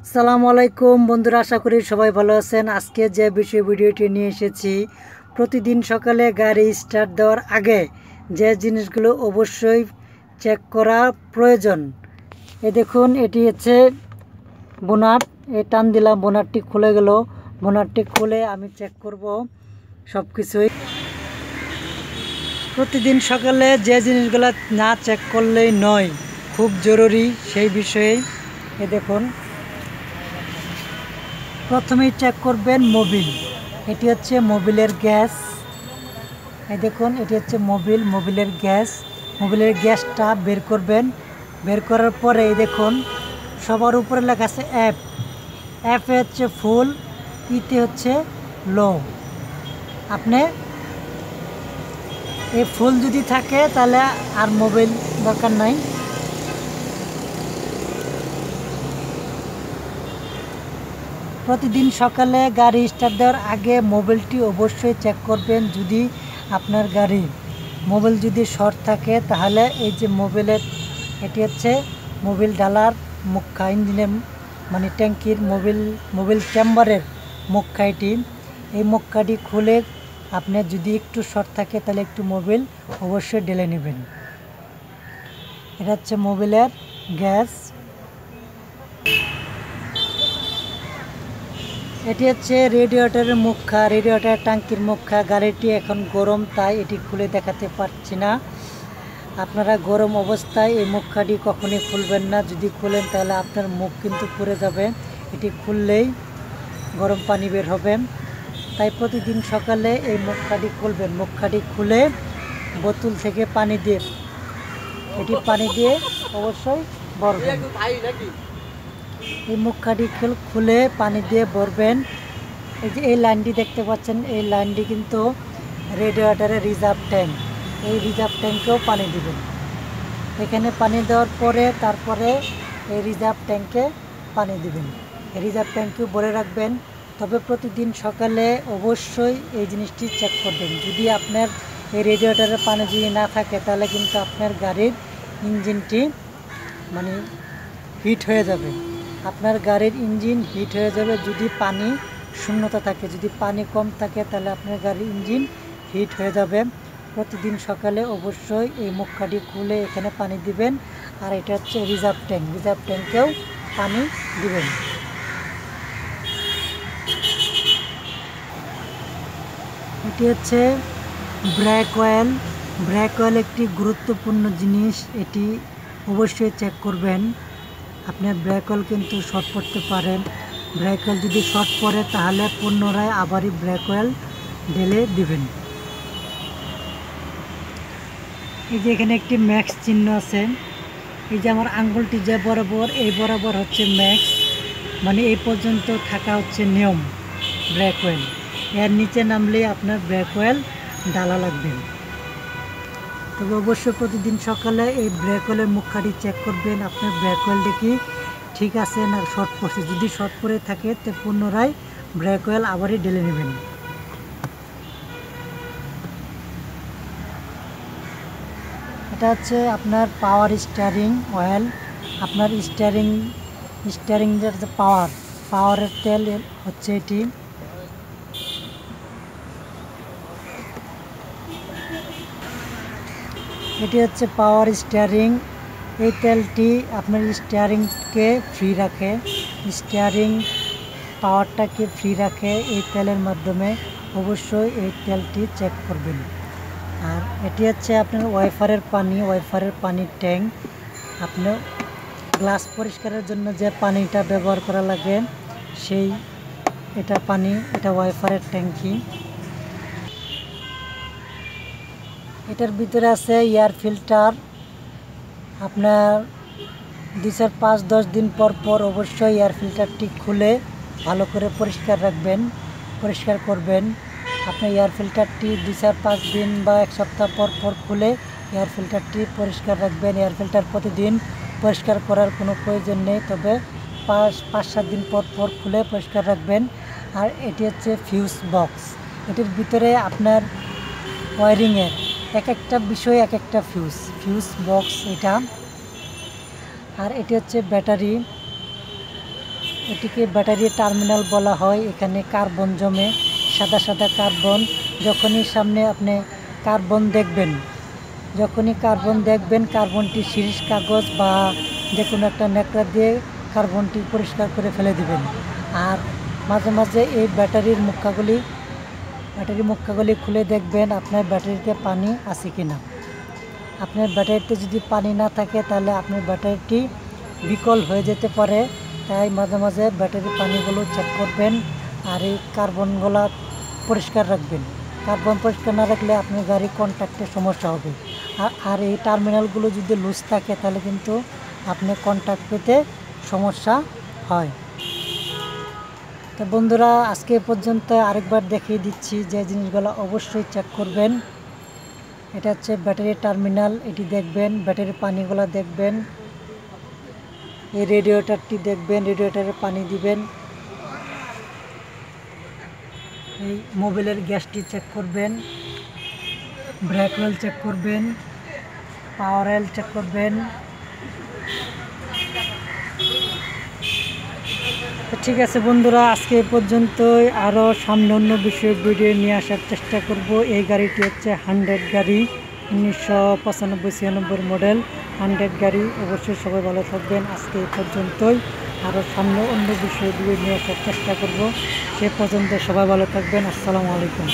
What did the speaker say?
আসসালামু আলাইকুম বন্ধুরা, আশা করি সবাই ভালো আছেন। আজকে যে বিষয় ভিডিওটি নিয়ে এসেছি, প্রতিদিন সকালে গাড়ি স্টার্ট দেওয়ার আগে যে জিনিসগুলো অবশ্যই চেক করা প্রয়োজন। এই দেখুন, এটি হচ্ছে বোনাট। এই টান দিলাম, বোনাটটি খুলে গেল। বোনাটটি খুলে আমি চেক করব সব কিছুই। প্রতিদিন সকালে যে জিনিসগুলো না চেক করলেই নয়, খুব জরুরি সেই বিষয়ে। এ দেখুন, প্রথমেই চেক করবেন মোবিল। এটি হচ্ছে মোবিলের গ্যাস। এই দেখুন, এটি হচ্ছে মোবিলের গ্যাস। মোবিলের গ্যাসটা বের করবেন। বের করার পরে এই দেখুন, সবার উপরে লেখা আছে অ্যাপ। অ্যাপে হচ্ছে ফুল, ইতে হচ্ছে লো। আপনি এই ফুল যদি থাকে তাহলে আর মোবিল দরকার নাই। প্রতিদিন সকালে গাড়ি স্টার্ট দেওয়ার আগে মোবিলটি অবশ্যই চেক করবেন। যদি আপনার গাড়ি মোবিল যদি শর্ট থাকে, তাহলে এই যে মোবিলের, এটি হচ্ছে মোবিল ডালার মুখা, ইঞ্জিনের মানে ট্যাঙ্কির মোবিল চেম্বারের মুখা। এই মুখাটি খুলে আপনি যদি একটু শর্ট থাকে তাহলে একটু মোবিল অবশ্যই ঢেলে নেবেন। এটা হচ্ছে মোবিলের গ্যাস। এটি হচ্ছে রেডিয়েটরের মুখা, রেডিয়েটরের ট্যাঙ্কির মুখা। গাড়িটি এখন গরম, তাই এটি খুলে দেখাতে পারছি না। আপনারা গরম অবস্থায় এই মুখাটি কখনই খুলবেন না। যদি খুলেন তাহলে আপনার মুখ কিন্তু পুড়ে যাবে। এটি খুললেই গরম পানি বের হবে। তাই প্রতিদিন সকালে এই মুখাটি খুলবেন। মুখাটি খুলে বোতল থেকে পানি দিয়ে, এটি পানি দিয়ে অবশ্যই ভরবেন। এই মুখাটি খুলে পানি দিয়ে ভরবেন। এই যে এই লাইনটি দেখতে পাচ্ছেন, এই লাইনটি কিন্তু রেডিয়েটরের রিজার্ভ ট্যাঙ্ক। এই রিজার্ভ ট্যাঙ্কেও পানি দিবেন। এখানে পানি দেওয়ার পরে তারপরে এই রিজার্ভ ট্যাঙ্কে পানি দিবেন। এই রিজার্ভ ট্যাঙ্কেও ভরে রাখবেন। তবে প্রতিদিন সকালে অবশ্যই এই জিনিসটি চেক করবেন। যদি আপনার এই রেডিয়েটরের পানি যদি না থাকে, তাহলে কিন্তু আপনার গাড়ির ইঞ্জিনটি মানে হিট হয়ে যাবে। আপনার গাড়ির ইঞ্জিন হিট হয়ে যাবে যদি পানি শূন্যতা থাকে। যদি পানি কম থাকে তাহলে আপনার গাড়ির ইঞ্জিন হিট হয়ে যাবে। প্রতিদিন সকালে অবশ্যই এই মুখাটি খুলে এখানে পানি দিবেন। আর এটা হচ্ছে রিজার্ভ ট্যাঙ্ক, রিজার্ভ ট্যাঙ্কেও পানি দিবেন। এটি হচ্ছে ব্রেক অয়েল। ব্রেক অয়েল একটি গুরুত্বপূর্ণ জিনিস, এটি অবশ্যই চেক করবেন। আপনার ব্রেক অয়েল কিন্তু শর্ট পড়তে পারেন। ব্রেক অয়েল যদি শর্ট পড়ে তাহলে পুনরায় আবারই ব্রেক অয়েল ঢেলে দিবেন। এই যে এখানে একটি ম্যাক্স চিহ্ন আছে। এই যে আমার আঙ্গুলটি যে বরাবর, এই বরাবর হচ্ছে ম্যাক্স, মানে এই পর্যন্ত থাকা হচ্ছে নিয়ম ব্রেক অয়েল। এর নিচে নামলে আপনার ব্রেক অয়েল ডালা লাগবে। তবে অবশ্যই প্রতিদিন সকালে এই ব্রেক অয়েলের মুখাটি চেক করবেন। আপনার ব্রেক অয়েলটি কি ঠিক আছে না শর্ট পড়ছে। যদি শর্ট পড়ে থাকে তো পুনরায় ব্রেক অয়েল আবারই ঢেলে নেবেন। এটা হচ্ছে আপনার পাওয়ার স্টিয়ারিং অয়েল। আপনার স্টিয়ারিংয়ের যে পাওয়ারের তেল হচ্ছে এটি। এটি হচ্ছে পাওয়ার স্টিয়ারিং। এই তেলটি আপনার স্টিয়ারিংকে ফ্রি রাখে, স্টিয়ারিং পাওয়ারটাকে ফ্রি রাখে এই তেলের মাধ্যমে। অবশ্যই এই তেলটি চেক করবেন। আর এটি হচ্ছে আপনার ওয়াইফারের পানির ট্যাঙ্ক। আপনি গ্লাস পরিষ্কারের জন্য যে পানিটা ব্যবহার করা লাগে, সেই এটা ওয়াইফারের ট্যাঙ্কি। এটার ভিতরে আছে এয়ার ফিল্টার। আপনার 2-5-10 দিন পর অবশ্যই এয়ার ফিল্টারটি খুলে ভালো করে পরিষ্কার করবেন। আপনার এয়ার ফিল্টারটি 2-4-5 দিন বা 1 সপ্তাহ পর খুলে এয়ার ফিল্টারটি পরিষ্কার রাখবেন। এয়ার ফিল্টার প্রতিদিন পরিষ্কার করার কোনো প্রয়োজন নেই, তবে 5-7 দিন পর খুলে পরিষ্কার রাখবেন। আর এটি হচ্ছে ফিউজ বক্স। এটির ভিতরে আপনার ওয়ারিংয়ের এক একটা বিষয় এক একটা ফিউজ বক্স এটা। আর এটি হচ্ছে ব্যাটারি। এটিকে ব্যাটারি টার্মিনাল বলা হয়। এখানে কার্বন জমে, সাদা সাদা কার্বন। যখনই সামনে আপনি কার্বন দেখবেন, কার্বনটি শিরিষ কাগজ বা যে কোনো একটা ন্যাকড়া দিয়ে কার্বনটি পরিষ্কার করে ফেলে দিবেন। আর মাঝে মাঝে এই ব্যাটারির মুখাগুলি খুলে দেখবেন আপনার ব্যাটারিতে পানি আছে কিনা। আপনার ব্যাটারিতে যদি পানি না থাকে তাহলে আপনার ব্যাটারিটি বিকল হয়ে যেতে পারে। তাই মাঝে মাঝে ব্যাটারির পানিগুলো চেক করবেন। আর এই কার্বনগুলো পরিষ্কার রাখবেন। কার্বন পরিষ্কার না রাখলে আপনার গাড়ি কন্ট্যাক্টের সমস্যা হবে। আর এই টার্মিনালগুলো যদি লুজ থাকে তাহলে কিন্তু আপনি কন্ট্যাক্ট পেতে সমস্যা হয়। তো বন্ধুরা, আজকে পর্যন্ত আরেকবার দেখিয়ে দিচ্ছি যে জিনিসগুলো অবশ্যই চেক করবেন। এটা হচ্ছে ব্যাটারি টার্মিনাল, এটি দেখবেন। ব্যাটারির পানিগুলো দেখবেন। এই রেডিয়েটরটি দেখবেন, রেডিয়েটরে পানি দিবেন। এই মোবিলের গ্যাসটি চেক করবেন, ব্রেক অয়েল চেক করবেন, পাওয়ার অয়েল চেক করবেন। ঠিক আছে বন্ধুরা, আজকে এই পর্যন্তই। আরও সামনে অন্য বিষয়ে ভিডিও নিয়ে আসার চেষ্টা করব। এই গাড়িটি হচ্ছে 100 গাড়ি, 1995-96 মডেল 100 গাড়ি। অবশ্যই সবাই ভালো থাকবেন। আজকে এই পর্যন্তই। আরও সামনে অন্য বিষয়ে ভিডিও নিয়ে আসার চেষ্টা করব। সে পর্যন্ত সবাই ভালো থাকবেন। আসসালামু আলাইকুম।